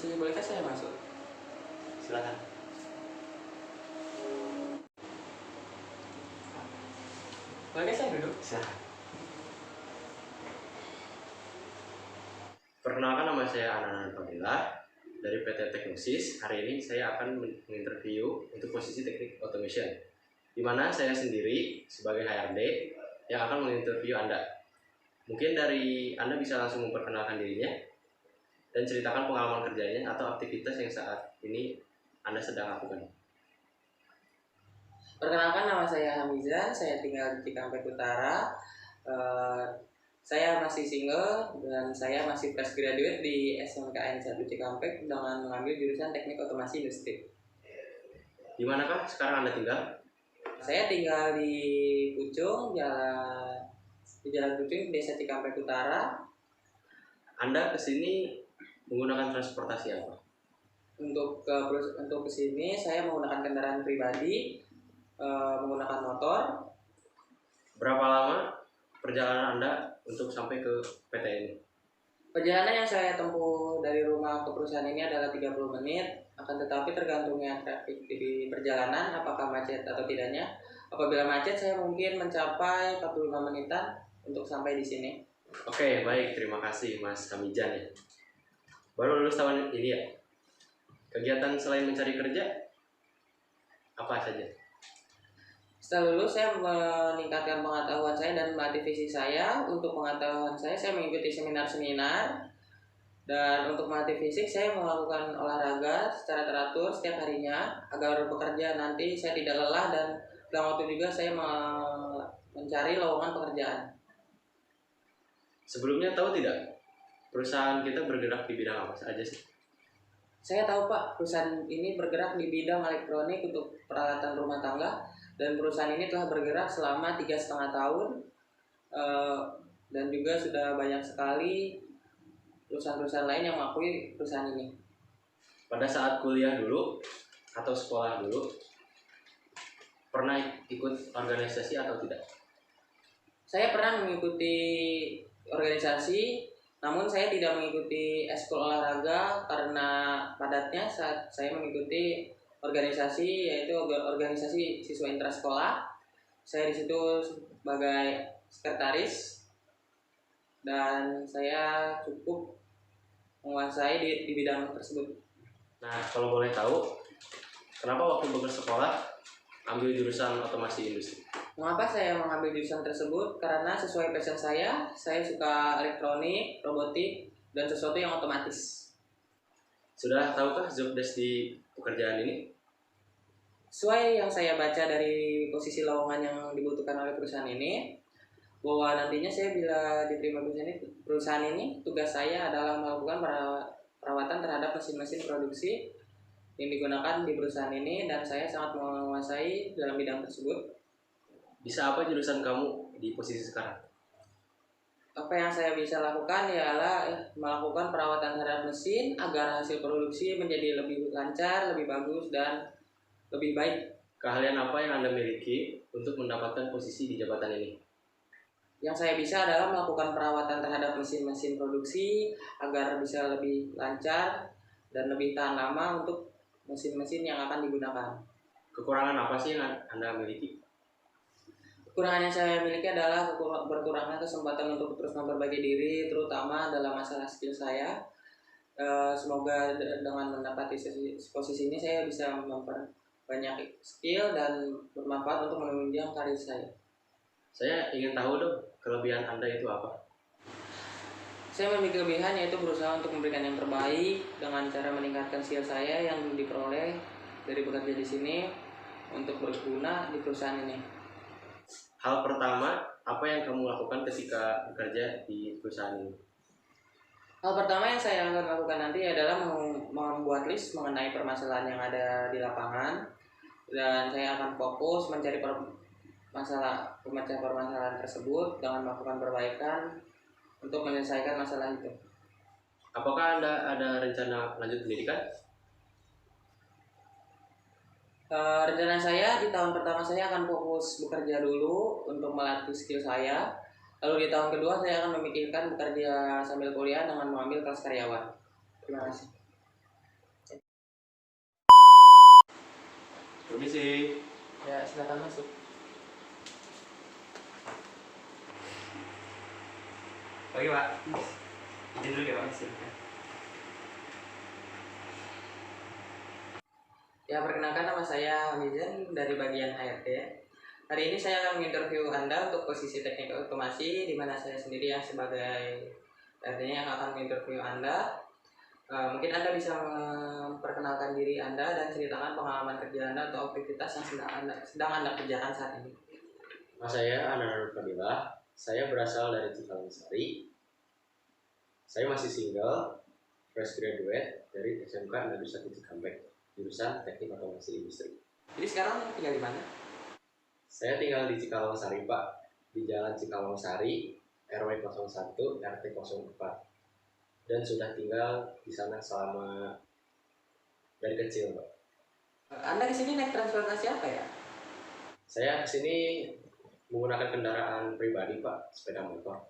Permisi, bolehkah saya masuk? Silakan. Bolehkah saya duduk? Silakan. Perkenalkan, nama saya Ananan Fadilah dari PT Teknosis. Hari ini saya akan menginterview untuk posisi teknik automation, di mana saya sendiri sebagai HRD yang akan menginterview Anda. Mungkin dari Anda bisa langsung memperkenalkan dirinya dan ceritakan pengalaman kerjanya atau aktivitas yang saat ini Anda sedang lakukan. Perkenalkan, nama saya Hamizan, saya tinggal di Cikampek Utara. Saya masih single dan saya masih fresh graduate di SMKN 1 Cikampek dengan mengambil jurusan Teknik Otomasi Industri. Di manakah sekarang Anda tinggal? Saya tinggal di Pucung, Jalan Pucung, Desa Cikampek Utara. Anda kesini menggunakan transportasi apa? Untuk ke sini saya menggunakan kendaraan pribadi, menggunakan motor. Berapa lama perjalanan Anda untuk sampai ke PT ini? Perjalanan yang saya tempuh dari rumah ke perusahaan ini adalah 30 menit, akan tetapi tergantungnya traffic di perjalanan, apakah macet atau tidaknya. Apabila macet, saya mungkin mencapai 45 menitan untuk sampai di sini. Oke, baik. Terima kasih Mas Hamijan ya. Baru lulus tahun ini ya? Kegiatan selain mencari kerja, apa saja? Setelah lulus, saya meningkatkan pengetahuan saya dan melatih visi saya. Untuk pengetahuan saya mengikuti seminar-seminar. Dan untuk melatih fisik, saya melakukan olahraga secara teratur setiap harinya agar bekerja nanti saya tidak lelah, dan dalam waktu juga saya mencari lowongan pekerjaan. Sebelumnya tahu tidak perusahaan kita bergerak di bidang apa saja sih? Saya tahu Pak, perusahaan ini bergerak di bidang elektronik untuk peralatan rumah tangga, dan perusahaan ini telah bergerak selama 3,5 tahun, dan juga sudah banyak sekali perusahaan-perusahaan lain yang mengakui perusahaan ini. Pada saat kuliah dulu atau sekolah dulu, pernah ikut organisasi atau tidak? Saya pernah mengikuti organisasi, namun saya tidak mengikuti eskul olahraga karena padatnya saat saya mengikuti organisasi, yaitu organisasi siswa intrasekolah. Saya di situ sebagai sekretaris dan saya cukup menguasai di bidang tersebut. Nah, kalau boleh tahu, kenapa waktu bersekolah ambil jurusan otomasi industri? Mengapa saya mengambil jurusan tersebut? Karena sesuai passion saya suka elektronik, robotik, dan sesuatu yang otomatis. Sudah tahukah job desk di pekerjaan ini? Sesuai yang saya baca dari posisi lowongan yang dibutuhkan oleh perusahaan ini, bahwa nantinya saya bila diterima perusahaan ini, tugas saya adalah melakukan perawatan terhadap mesin-mesin produksi yang digunakan di perusahaan ini, dan saya sangat menguasai dalam bidang tersebut. Bisa apa jurusan kamu di posisi sekarang? Apa yang saya bisa lakukan ialah melakukan perawatan terhadap mesin agar hasil produksi menjadi lebih lancar, lebih bagus, dan lebih baik. Keahlian apa yang Anda miliki untuk mendapatkan posisi di jabatan ini? Yang saya bisa adalah melakukan perawatan terhadap mesin-mesin produksi agar bisa lebih lancar dan lebih tahan lama untuk mesin-mesin yang akan digunakan. Kekurangan apa sih yang Anda miliki? Kekurangan yang saya miliki adalah berkurangnya kesempatan untuk terus memperbaiki diri, terutama dalam masalah skill saya. Semoga dengan mendapati posisi ini saya bisa memperbanyak skill dan bermanfaat untuk menunjang karir saya. Saya ingin tahu dong, kelebihan Anda itu apa? Saya memiliki kelebihan, yaitu berusaha untuk memberikan yang terbaik dengan cara meningkatkan skill saya yang diperoleh dari bekerja di sini untuk berguna di perusahaan ini. Hal pertama, apa yang kamu lakukan ketika bekerja di perusahaan ini? Hal pertama yang saya akan lakukan nanti adalah membuat list mengenai permasalahan yang ada di lapangan, dan saya akan fokus mencari permasalahan tersebut dengan melakukan perbaikan untuk menyelesaikan masalah itu. Apakah Anda ada rencana lanjut pendidikan? Rencana saya di tahun pertama saya akan fokus bekerja dulu untuk melatih skill saya. Lalu di tahun kedua saya akan memikirkan bekerja sambil kuliah dengan mengambil kelas karyawan. Terima kasih. Permisi. Ya, silakan masuk. Oke Pak, izin dulu ya Pak. Ya, perkenalkan nama saya Hamizan dari bagian HRD. Hari ini saya akan menginterview Anda untuk posisi teknik otomasi, di mana saya sendiri yang sebagai HRD-nya yang akan menginterview Anda. Mungkin Anda bisa memperkenalkan diri Anda dan ceritakan pengalaman kerja Anda atau aktivitas yang sedang Anda kerjakan saat ini. Nama saya Anand Fadila, saya berasal dari Cikalang-Sari. Saya masih single, fresh graduate dari SMK Negeri 1 Cikampek, jurusan Teknik Otomasi Industri. Jadi sekarang tinggal di mana? Saya tinggal di Cikalang-Sari Pak, di Jalan Cikalang-Sari, RW 01, RT 04, dan sudah tinggal di sana selama dari kecil Pak. Anda ke sini naik transportasi apa ya? Saya kesini menggunakan kendaraan pribadi Pak, sepeda motor.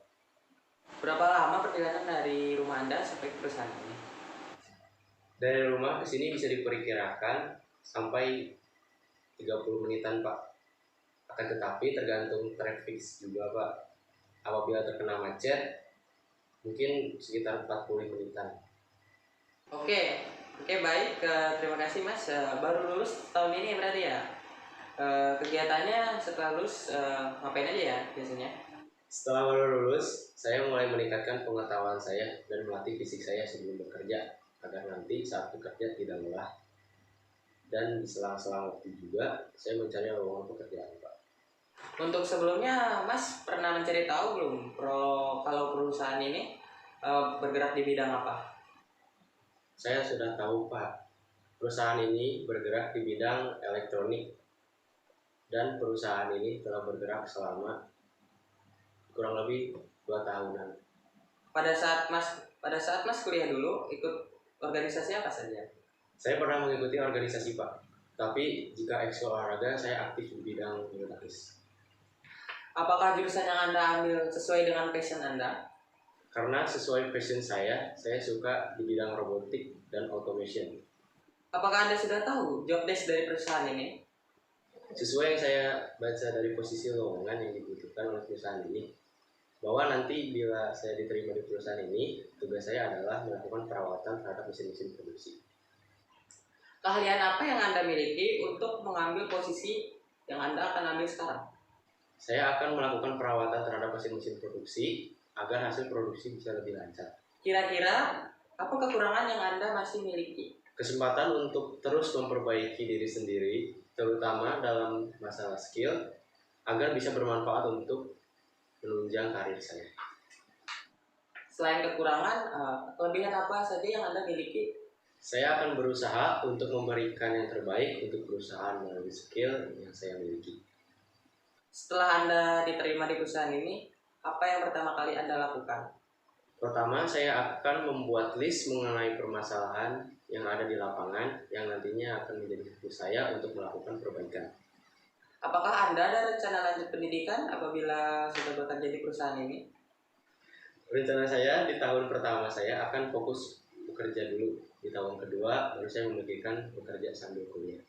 Berapa lama perjalanan dari rumah Anda sampai ke perusahaan ini? Dari rumah ke sini bisa diperkirakan sampai 30 menitan Pak. Akan tetapi tergantung traffic juga Pak. Apabila terkena macet, mungkin sekitar 40 menitan. Oke, baik. Terima kasih Mas. Baru lulus tahun ini berarti ya? Kegiatannya setelah lulus ngapain aja ya biasanya? Setelah baru lulus, saya mulai meningkatkan pengetahuan saya dan melatih fisik saya sebelum bekerja, agar nanti saat bekerja tidak lelah. Dan di selang-selang waktu juga, saya mencari lowongan pekerjaan Pak. Untuk sebelumnya, Mas pernah mencari tahu belum kalau perusahaan ini bergerak di bidang apa? Saya sudah tahu Pak, perusahaan ini bergerak di bidang elektronik, dan perusahaan ini telah bergerak selama kurang lebih 2 tahunan. Pada saat Mas kuliah dulu, ikut organisasi apa saja? Saya pernah mengikuti organisasi Pak, tapi jika ekskul olahraga saya aktif di bidang bulu tangkis. Apakah jurusan yang Anda ambil sesuai dengan passion Anda? Karena sesuai passion saya suka di bidang robotik dan automation. Apakah Anda sudah tahu job desk dari perusahaan ini? Sesuai yang saya baca dari posisi lowongan yang dibutuhkan oleh perusahaan ini, bahwa nanti bila saya diterima di perusahaan ini, tugas saya adalah melakukan perawatan terhadap mesin-mesin produksi. Keahlian apa yang Anda miliki untuk mengambil posisi yang Anda akan ambil sekarang? Saya akan melakukan perawatan terhadap mesin-mesin produksi agar hasil produksi bisa lebih lancar. Kira-kira apa kekurangan yang Anda masih miliki? Kesempatan untuk terus memperbaiki diri sendiri, terutama dalam masalah skill, agar bisa bermanfaat untuk menunjang karir saya. Selain kekurangan, kelebihan apa saja yang Anda miliki? Saya akan berusaha untuk memberikan yang terbaik untuk perusahaan melalui skill yang saya miliki. Setelah Anda diterima di perusahaan ini, apa yang pertama kali Anda lakukan? Pertama, saya akan membuat list mengenai permasalahan yang ada di lapangan yang nantinya akan menjadi fokus saya untuk melakukan perbaikan. Apakah Anda ada rencana lanjut pendidikan apabila sudah bekerja di perusahaan ini? Rencana saya di tahun pertama saya akan fokus bekerja dulu. Di tahun kedua baru saya memikirkan bekerja sambil kuliah.